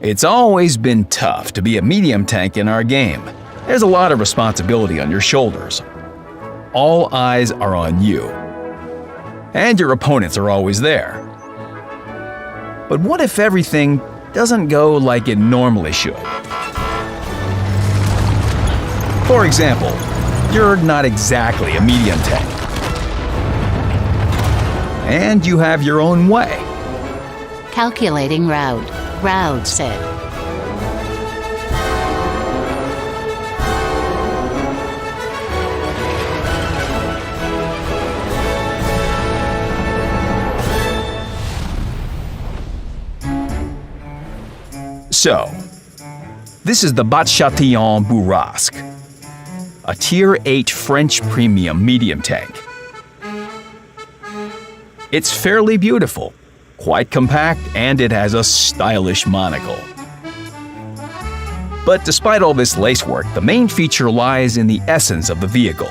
It's always been tough to be a medium tank in our game. There's a lot of responsibility on your shoulders. All eyes are on you. And your opponents are always there. But what if everything doesn't go like it normally should? For example, you're not exactly a medium tank. And you have your own way. Calculating route. Route said. So, this is the Bat Châtillon Bourrasque, a Tier 8 French premium medium tank. It's fairly beautiful, quite compact, and it has a stylish monocle. But despite all this lacework, the main feature lies in the essence of the vehicle.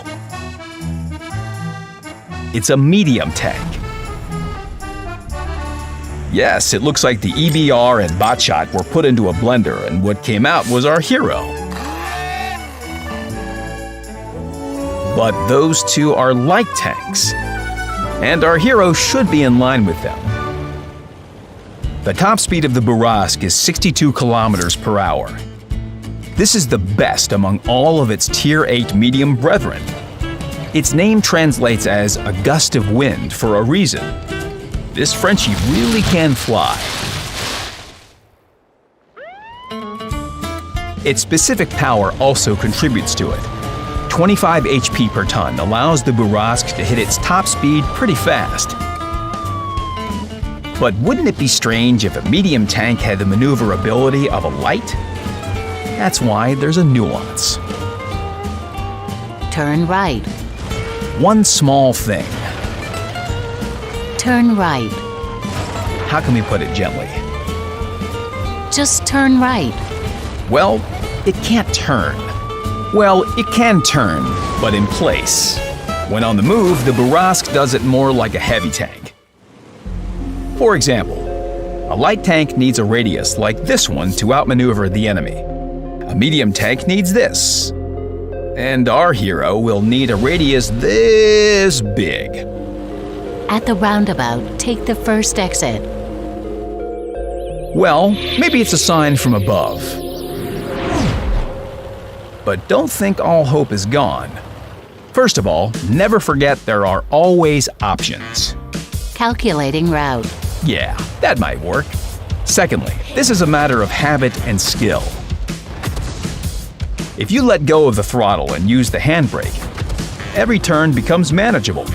It's a medium tank. Yes, it looks like the EBR and Bat Chât were put into a blender, and what came out was our hero. But those two are light tanks, and our hero should be in line with them. The top speed of the Bourrasque is 62 kilometers per hour. This is the best among all of its Tier 8 medium brethren. Its name translates as a gust of wind for a reason. This Frenchie really can fly. Its specific power also contributes to it. 25 HP per ton allows the Bourrasque to hit its top speed pretty fast. But wouldn't it be strange if a medium tank had the maneuverability of a light? That's why there's a nuance. Turn right. One small thing. Turn right. How can we put it gently? Just turn right. Well, it can't turn. Well, it can turn, but in place. When on the move, the Bourrasque does it more like a heavy tank. For example, a light tank needs a radius like this one to outmaneuver the enemy. A medium tank needs this. And our hero will need a radius this big. At the roundabout, take the first exit. Well, maybe it's a sign from above. But don't think all hope is gone. First of all, never forget there are always options. Calculating route. Yeah, that might work. Secondly, this is a matter of habit and skill. If you let go of the throttle and use the handbrake, every turn becomes manageable.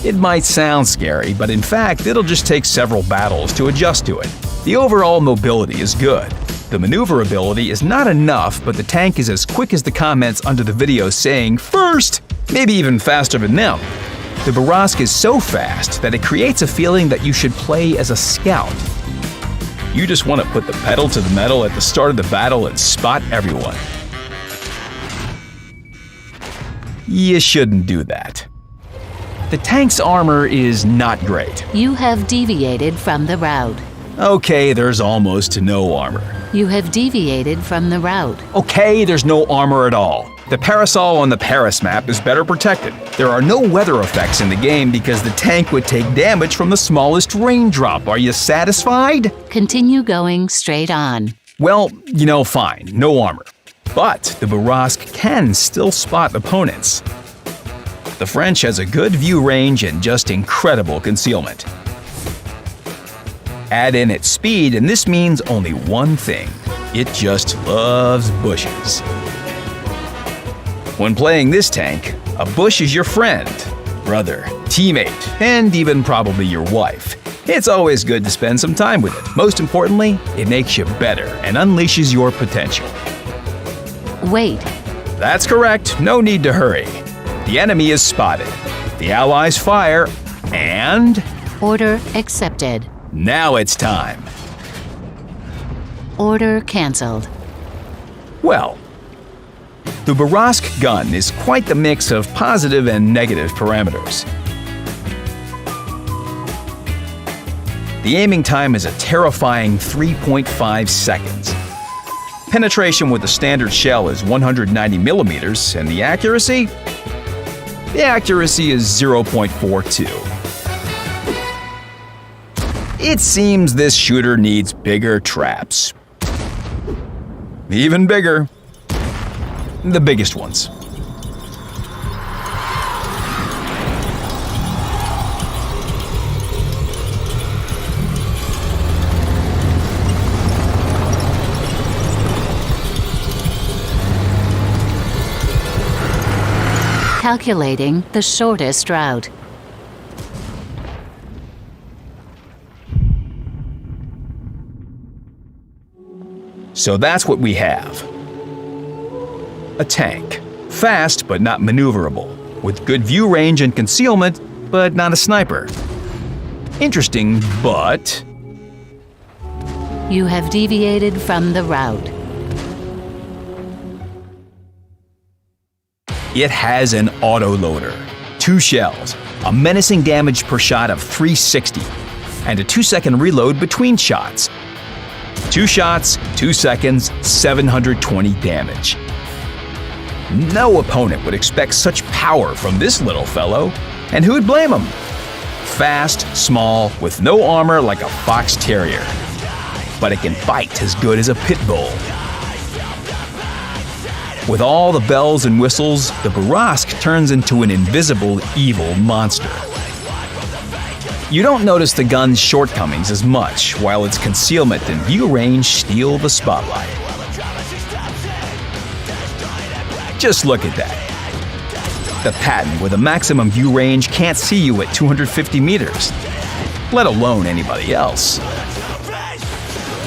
It might sound scary, but in fact, it'll just take several battles to adjust to it. The overall mobility is good. The maneuverability is not enough, but the tank is as quick as the comments under the video saying, "First!" Maybe even faster than them. The Bourrasque is so fast that it creates a feeling that you should play as a scout. You just want to put the pedal to the metal at the start of the battle and spot everyone. You shouldn't do that. The tank's armor is not great. You have deviated from the route. Okay, there's almost no armor. You have deviated from the route. Okay, there's no armor at all. The parasol on the Paris map is better protected. There are no weather effects in the game because the tank would take damage from the smallest raindrop. Are you satisfied? Continue going straight on. Well, fine, no armor. But the Bourrasque can still spot opponents. The French has a good view range and just incredible concealment. Add in its speed, and this means only one thing. It just loves bushes. When playing this tank, a bush is your friend, brother, teammate, and even probably your wife. It's always good to spend some time with it. Most importantly, it makes you better and unleashes your potential. Wait. That's correct, no need to hurry. The enemy is spotted. The allies fire, and… Order accepted. Now it's time. Order cancelled. Well, the Bourrasque gun is quite the mix of positive and negative parameters. The aiming time is a terrifying 3.5 seconds. Penetration with the standard shell is 190 millimeters, and the accuracy? The accuracy is 0.42. It seems this shooter needs bigger traps. Even bigger. The biggest ones. Calculating the shortest route. So that's what we have. A tank. Fast but not maneuverable. With good view range and concealment, but not a sniper. Interesting, but... You have deviated from the route. It has an autoloader, 2 shells, a menacing damage per shot of 360, and a 2-second reload between shots. 2 shots, 2 seconds, 720 damage. No opponent would expect such power from this little fellow, and who would blame him? Fast, small, with no armor like a fox terrier. But it can bite as good as a pit bull. With all the bells and whistles, the Bourrasque turns into an invisible, evil monster. You don't notice the gun's shortcomings as much, while its concealment and view range steal the spotlight. Just look at that. The Patton with a maximum view range can't see you at 250 meters, let alone anybody else.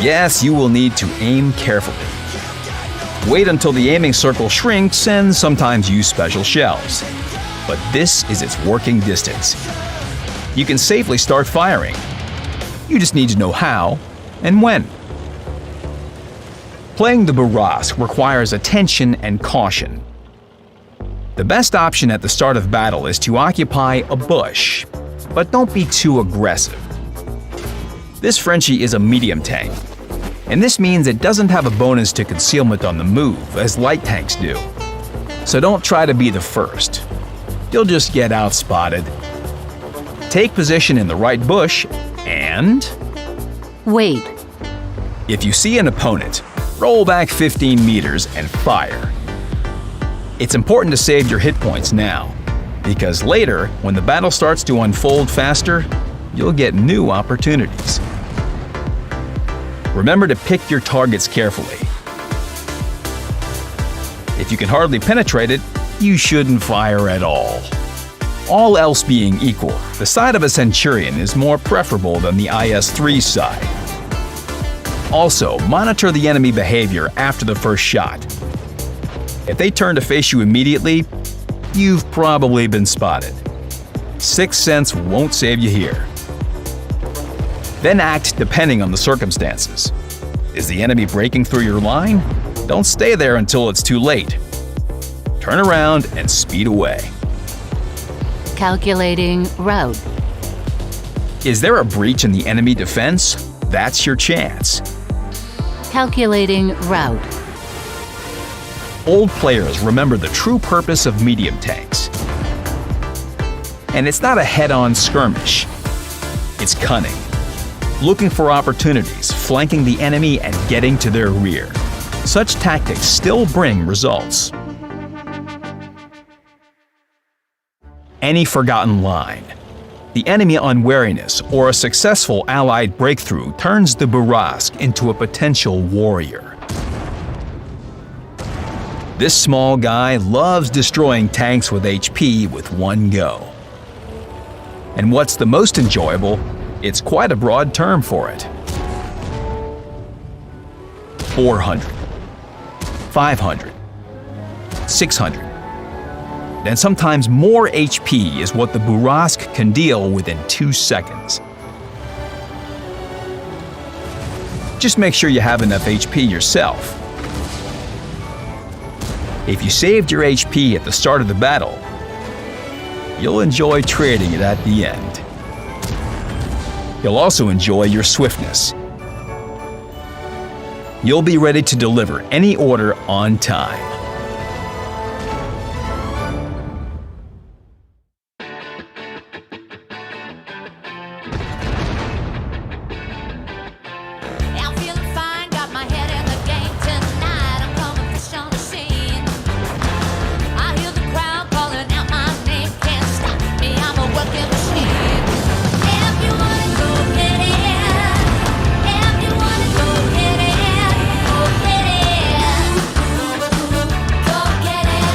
Yes, you will need to aim carefully. Wait until the aiming circle shrinks and sometimes use special shells. But this is its working distance. You can safely start firing. You just need to know how and when. Playing the Bourrasque requires attention and caution. The best option at the start of battle is to occupy a bush, but don't be too aggressive. This Frenchie is a medium tank, and this means it doesn't have a bonus to concealment on the move as light tanks do. So don't try to be the first. You'll just get outspotted. Take position in the right bush and... Wait. If you see an opponent, roll back 15 meters and fire. It's important to save your hit points now, because later, when the battle starts to unfold faster, you'll get new opportunities. Remember to pick your targets carefully. If you can hardly penetrate it, you shouldn't fire at all. All else being equal, the side of a Centurion is more preferable than the IS-3 side. Also, monitor the enemy behavior after the first shot. If they turn to face you immediately, you've probably been spotted. Sixth sense won't save you here. Then act depending on the circumstances. Is the enemy breaking through your line? Don't stay there until it's too late. Turn around and speed away. Calculating route. Is there a breach in the enemy defense? That's your chance. Calculating route. Old players remember the true purpose of medium tanks. And it's not a head-on skirmish. It's cunning. Looking for opportunities, flanking the enemy, and getting to their rear. Such tactics still bring results. Any forgotten line. The enemy unwariness or a successful Allied breakthrough turns the Bourrasque into a potential warrior. This small guy loves destroying tanks with HP with one go. And what's the most enjoyable, it's quite a broad term for it. 400, 500, 600. And sometimes more HP is what the Bourrasque can deal within 2 seconds. Just make sure you have enough HP yourself. If you saved your HP at the start of the battle, you'll enjoy trading it at the end. You'll also enjoy your swiftness. You'll be ready to deliver any order on time. I'm feeling fine, got my head in the game tonight. I'm coming fresh on the scene. I hear the crowd calling out my name. Can't stop me, I'm a working machine. If you wanna go get it, if you wanna go get it, go get it. Go get it.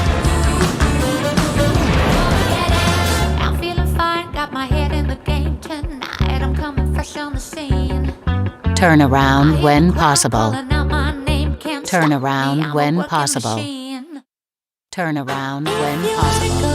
Go get it. I'm feeling fine, got my head in the game tonight. I'm coming fresh on the scene. Turn around when possible. Turn around when possible. Turn around when possible.